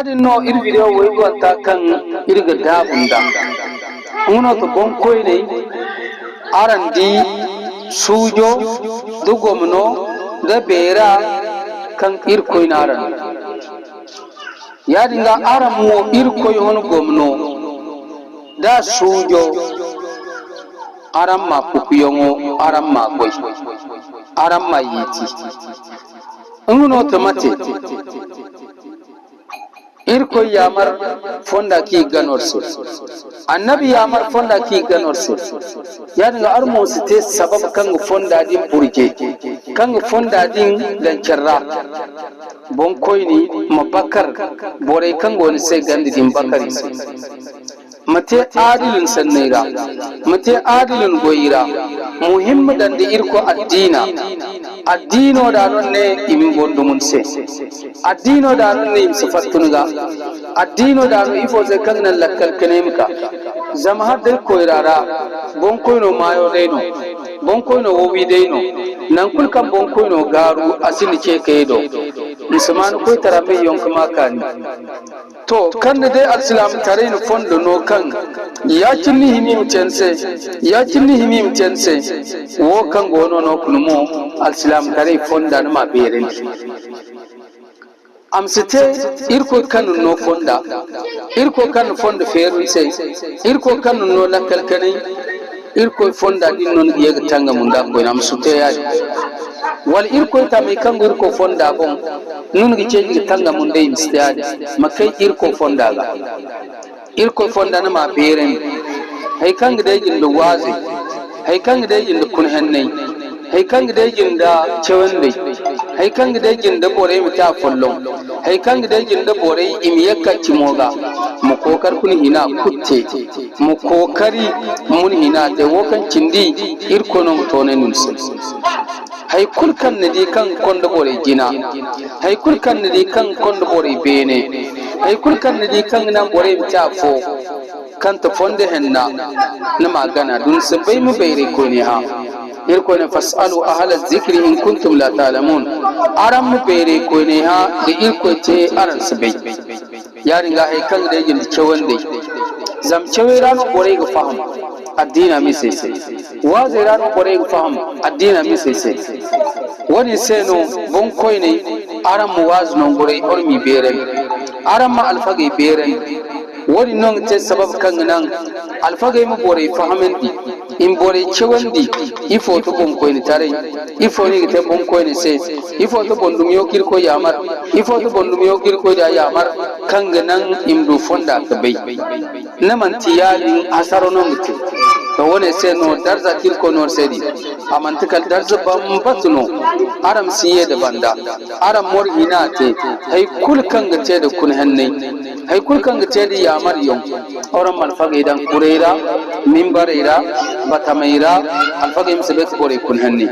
no ir video wai wata kan irga dabunda uno to bonkoi ne arandi sujo dugomno da bera kan irkoi naran ya dinga aramo irkoi hon gomno da sujo aramma pupiyongo aramma koi aramma yiti uno to mate irko yamar fonda ki ganorse annabi yamar fonda ki ganorse yadinga armo site sabab kan fonda din burje kan fonda din dan cerra bon koyni mabakar bore kan goni sai gandi din bakari mate adilin sannaira mate adilin goyira muhimmi dan da irko addino da non ne imin gondo mun se addino da non ne imsa fattunga addino da no ifo ze kan nan lakkal kanemka zama hadde koyrara bon koyno mayo deno bon koyno wowi deno nan kul kan bon koyno garu asini ce kaydo musamman koy tarabe yonka makani to kan da dai al-islam tare ni fondo no kan ya kinni himim tense wo kan gono no kunumo al-islam tare fonda na maberen amsite irko kan no fonda irko kan fonda ferun sai irko kan no lakal kanai irko fonda din non yega tanga munda ko nam sute yaji wal irko ta mai kan irko fonda bon nun gi ceji tanga munda imstiyadi makai irko fonda ga irko fonda na ma beren hay kan da yin da wazi hay kan da yin da kun hannai hay kan da yin da cewande hay kan da yin da bore mu ta follon hay kan da yin da bore imiyakka cimoga mu kokar kun hina kutte mu kokari mun hina da wokan cindi irko non tone nun hay kulkan ne di kan kondo bore jina hay kulkan ne di kan kondo bore bene hay kulkan ne di kan nan bore ta fo kan ta fonde henna na magana dun sabai mu bayre ko ne ha irko ne fasalu ahla zikri in kuntum la ta'lamun aram mu bayre ko ne ha da irko ce aran sabai ya ringa hay kan da yin cewande zam cewirano bore ga faham addina mi sai wa zirano bore ga faham addina mi sai wani seno bon koyne aram mu waznon bore ormi beren aram ma alfage beren wani non te sabab kan nan alfage mu bore fahamandi in bore cewandi ifo to bon koyne tare ifo ni te bon koyne sai ifo to bondum yokir ko yamar ifo to bondum yokir ko da yamar kan nan imdu fonda ka bai naman tiyali asaro non te to wone seno darza kirko nor sedi amantikal darza bambatno aram siye da banda aram mor hinate hay kul kanga te da kun hannai hay kul kanga te da yamar yon oram mal fage dan kureira mimbareira batamaira alfage msebek bore kun hannai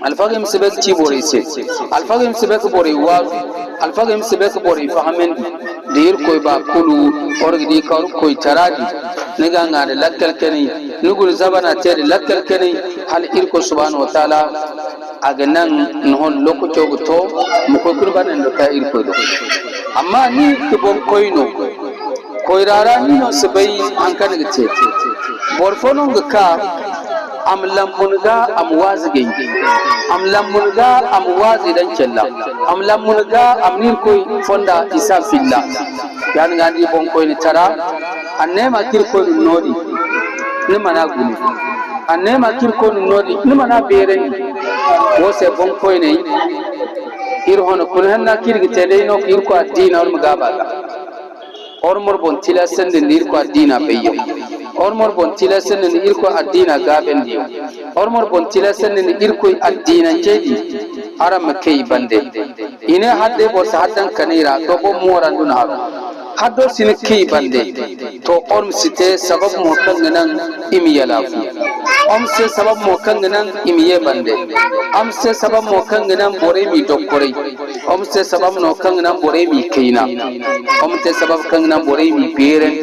alfage msebek ci bore se alfage msebek bore wa alfage msebek bore fahamen dir koy ba kulu orgidi kar koy taradi niga ngade lakkal kani nugul zabana tere lakkal kani hal irko subhanahu wa ta'ala aganan non lokoto to mu ko kurban ndo ta irko do amma ni to bon koyno koyrara ni no sabai an kan gite borfono ga am lamunga am wazige am lamunga am wazi dan kella am lamunga am nin koy fonda isa fillah yan ngandi bon koyni tara annema kirko nodi ni mana guni annema kirko nodi ni mana beren wose bon koyne ir hono kun hanna kirgi tede no irko addina or magaba or mor bon tila sende irko addina bayyo or mor bon tila sende irko addina gaben dio or mor bon tila sende irko addina jedi aram kay bande ine hadde bo haddan kanira to bo morandun ha haddo sinki bande to orm site sabab mo kanganan imiya lafu se sabab mo kanganan imiye bande se sabab mo kanganan bore mi dokkore se sabab no kanganan bore mi kaina te sabab kanganan bore mi beren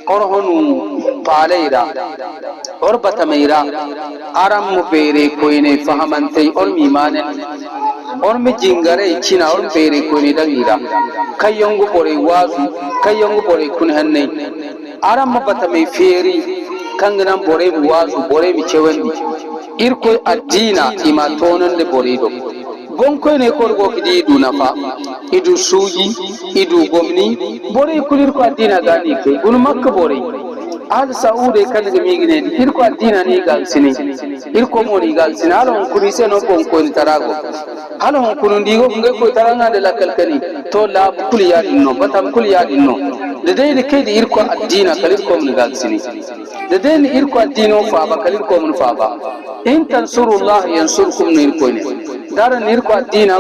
or honu paleira or batameira aram mo bere koine fahamante or mi manen ormi jingare kina orm pere ko ni dangira kayongo bore wazu kayongo bore kun hanne aram mabata mai feri kanganan bore wazu bore mi cewandi irko addina ima tonon de bore do bonko ne korgo kidi du nafa idu suji idu gomni bore kulir ko addina gani kai gun makka bore al saude kan ga migine irko addina ni gal sini irko mo ni gal sini alon kuri se no bonko ni tarago alon kunun digo ngai ko taranga de la kalkani to la kuliya dinno batam kuliya dinno de dai de kai de irko addina kalir ko mun gal sini de dai ni irko addino fa ba kalir ko mun fa ba in tansurullah yansurkum ni irko ne daran irko addina